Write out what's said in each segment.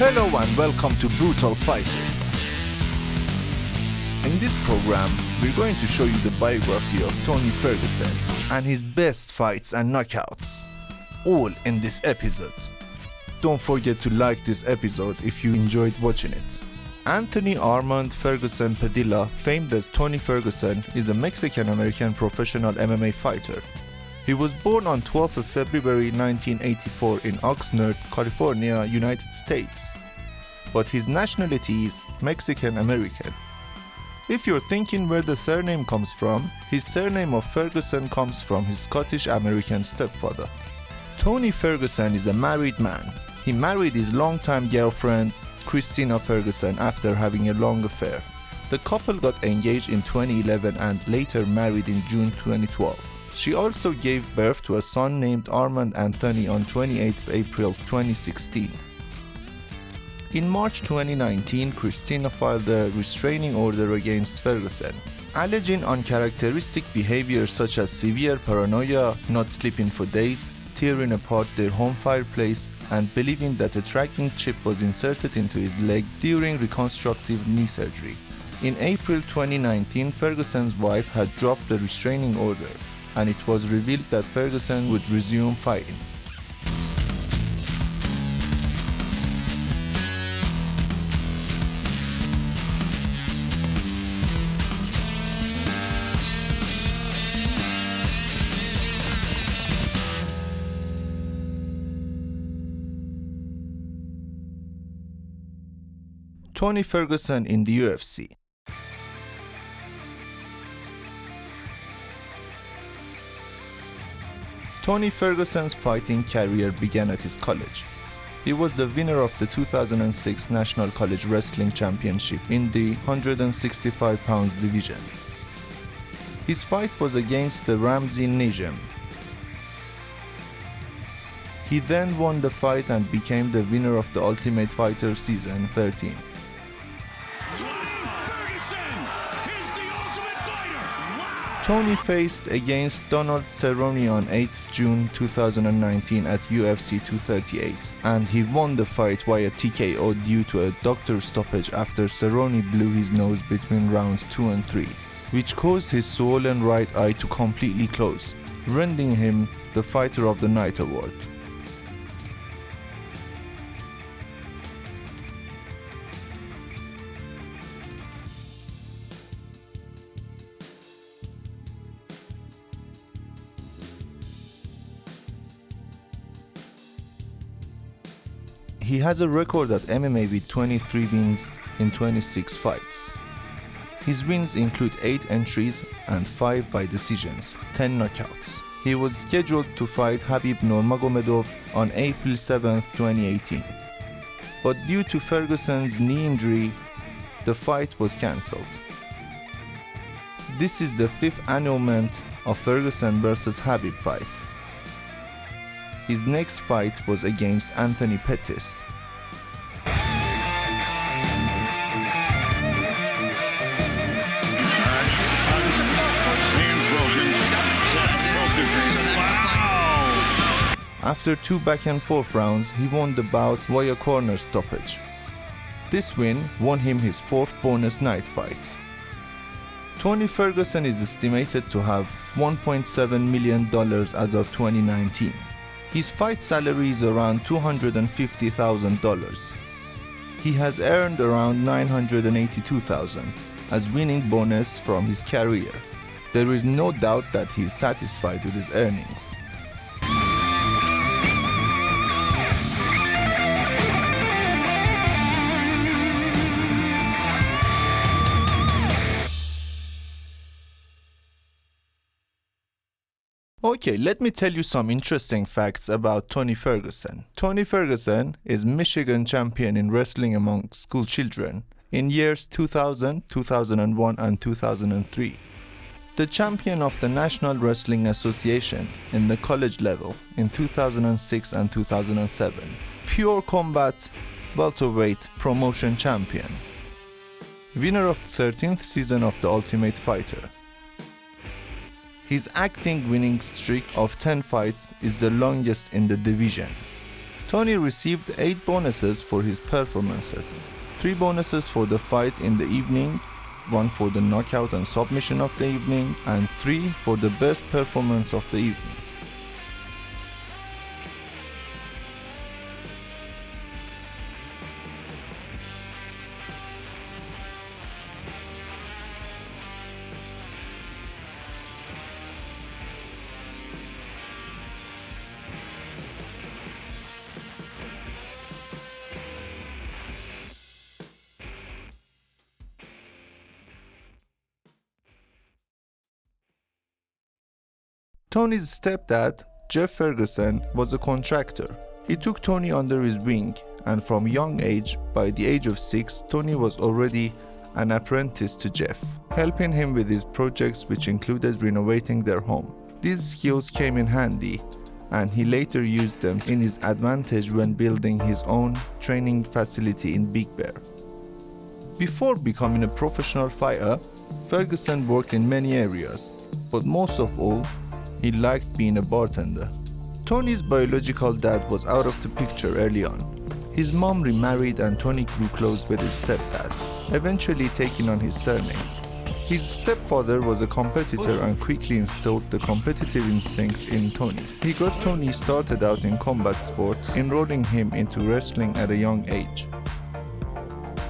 Hello and welcome to Brutal Fighters. In this program, we're going to show you the biography of Tony Ferguson and his best fights and knockouts, all in this episode. Don't forget to like this episode if you enjoyed watching it. Anthony Armand Ferguson Padilla, famed as Tony Ferguson, is a Mexican-American professional MMA fighter. He was born on 12th of February 1984 in Oxnard, California, United States, but his nationality is Mexican-American. If you're thinking where the surname comes from, his surname of Ferguson comes from his Scottish-American stepfather. Tony Ferguson is a married man. He married his longtime girlfriend, Cristina Ferguson, after having a long affair. The couple got engaged in 2011 and later married in June 2012. She also gave birth to a son named Armand Anthony on 28 April 2016. In March 2019, Cristina filed a restraining order against Ferguson, alleging uncharacteristic behaviors such as severe paranoia, not sleeping for days, tearing apart their home fireplace, and believing that a tracking chip was inserted into his leg during reconstructive knee surgery. In April 2019, Ferguson's wife had dropped the restraining order, and it was revealed that Ferguson would resume fighting. Tony Ferguson in the UFC. Tony Ferguson's fighting career began at his college. He was the winner of the 2006 National College Wrestling Championship in the 165 pounds division. His fight was against the Ramsey Najam. He then won the fight and became the winner of the Ultimate Fighter Season 13. Tony faced against Donald Cerrone on 8 June 2019 at UFC 238, and he won the fight via TKO due to a doctor stoppage after Cerrone blew his nose between rounds 2 and 3, which caused his swollen right eye to completely close, rendering him the Fighter of the Night award. He has a record at MMA with 23 wins in 26 fights. His wins include 8 entries and 5 by decisions, 10 knockouts. He was scheduled to fight Khabib Nurmagomedov on April 7, 2018. But due to Ferguson's knee injury, the fight was cancelled. This is the 5th annulment of Ferguson vs Khabib fight. His next fight was against Anthony Pettis. After 2 back and forth rounds, he won the bout via corner stoppage. This win won him his 4th bonus night fight. Tony Ferguson is estimated to have $1.7 million as of 2019. His fight salary is around $250,000. He has earned around $982,000 as winning bonus from his career. There is no doubt that he is satisfied with his earnings. Okay, let me tell you some interesting facts about Tony Ferguson. Tony Ferguson is Michigan champion in wrestling among school children in years 2000, 2001, and 2003. The champion of the National Wrestling Association in the college level in 2006 and 2007. Pure Combat welterweight promotion champion. Winner of the 13th season of The Ultimate Fighter. His acting winning streak of 10 fights is the longest in the division. Tony received 8 bonuses for his performances. 3 bonuses for the fight in the evening, 1 for the knockout and submission of the evening, and 3 for the best performance of the evening. Tony's stepdad, Jeff Ferguson, was a contractor. He took Tony under his wing, and from young age, by the age of 6, Tony was already an apprentice to Jeff, helping him with his projects which included renovating their home. These skills came in handy, and he later used them in his advantage when building his own training facility in Big Bear. Before becoming a professional fighter, Ferguson worked in many areas, but most of all, he liked being a bartender. Tony's biological dad was out of the picture early on. His mom remarried and Tony grew close with his stepdad, eventually taking on his surname. His stepfather was a competitor and quickly instilled the competitive instinct in Tony. He got Tony started out in combat sports, enrolling him into wrestling at a young age.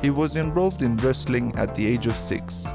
He was enrolled in wrestling at the age of 6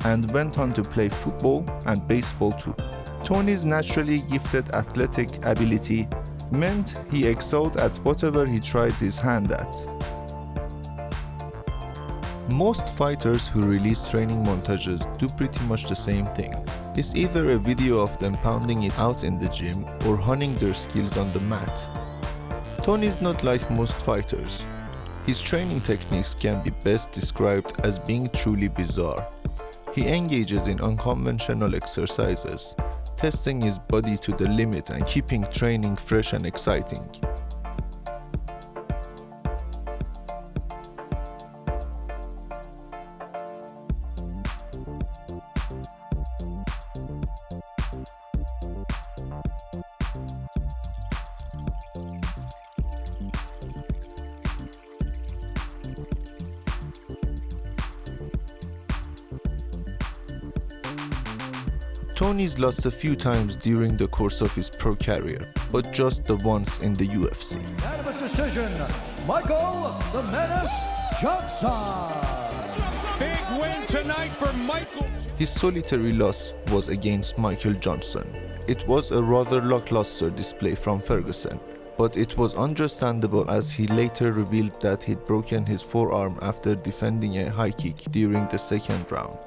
and went on to play football and baseball too. Tony's naturally gifted athletic ability meant he excelled at whatever he tried his hand at. Most fighters who release training montages do pretty much the same thing. It's either a video of them pounding it out in the gym or honing their skills on the mat. Tony's not like most fighters. His training techniques can be best described as being truly bizarre. He engages in unconventional exercises, testing his body to the limit and keeping training fresh and exciting. Tony's lost a few times during the course of his pro career, but just the once in the UFC. Unanimous decision, Michael the Menace Johnson. Big win tonight for Michael. His solitary loss was against Michael Johnson. It was a rather lackluster display from Ferguson, but it was understandable as he later revealed that he'd broken his forearm after defending a high kick during the second round.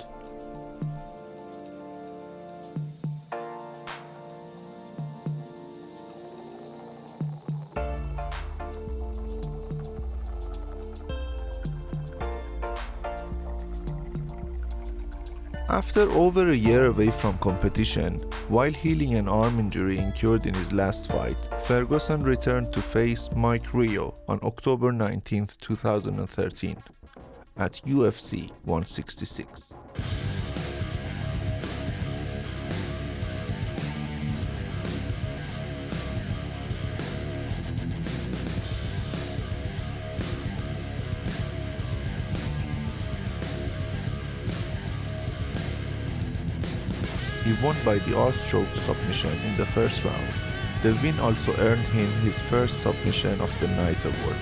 After over a year away from competition, while healing an arm injury incurred in his last fight, Ferguson returned to face Mike Rio on October 19, 2013 at UFC 166. He won by the R-stroke submission in the first round. The win also earned him his first submission of the night award.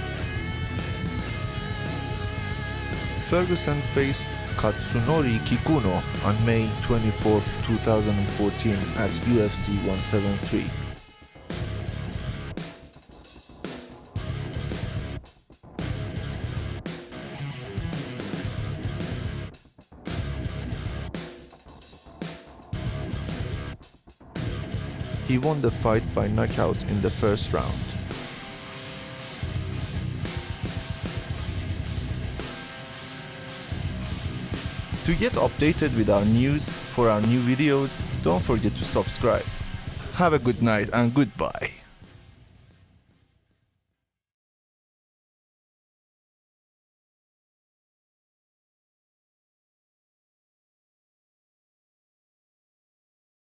Ferguson faced Katsunori Kikuno on May 24, 2014 at UFC 173. He won the fight by knockout in the first round. To get updated with our news for our new videos, don't forget to subscribe. Have a good night and goodbye.